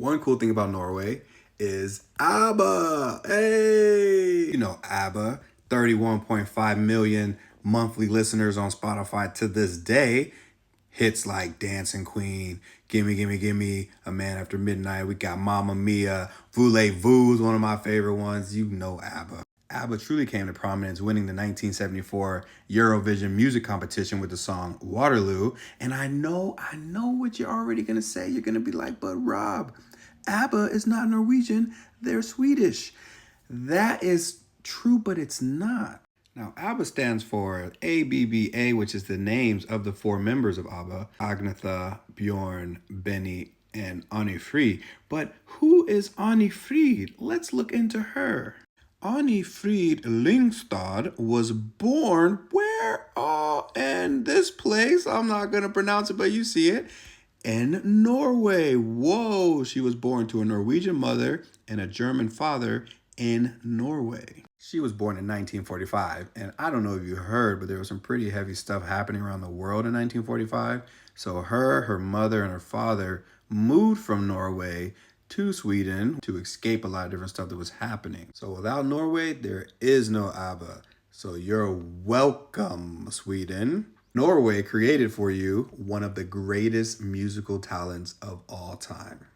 One cool thing about Norway is ABBA. Hey! You know ABBA, 31.5 million monthly listeners on Spotify to this day. Hits like Dancing Queen, Gimme Gimme Gimme, A Man After Midnight. We got Mamma Mia, Voulez-Vous is one of my favorite ones. You know ABBA. ABBA truly came to prominence winning the 1974 Eurovision music competition with the song Waterloo. And I know what you're already going to say. You're going to be like, but Rob, ABBA is not Norwegian, they're Swedish. That is true, but it's not. Now, ABBA stands for ABBA, which is the names of the four members of ABBA, Agnetha, Bjorn, Benny, and Anni-Frid. But who is Anni-Frid? Let's look into her. Anni-Frid Lyngstad was born where? Oh, in this place. I'm not going to pronounce it, but you see it. In Norway. Whoa, she was born to a Norwegian mother and a German father in Norway. She was born in 1945, and I don't know if you heard, but there was some pretty heavy stuff happening around the world in 1945. So her mother, and her father moved from Norway to Sweden to escape a lot of different stuff that was happening. So without Norway, there is no ABBA. So you're welcome, Sweden. Norway created for you one of the greatest musical talents of all time.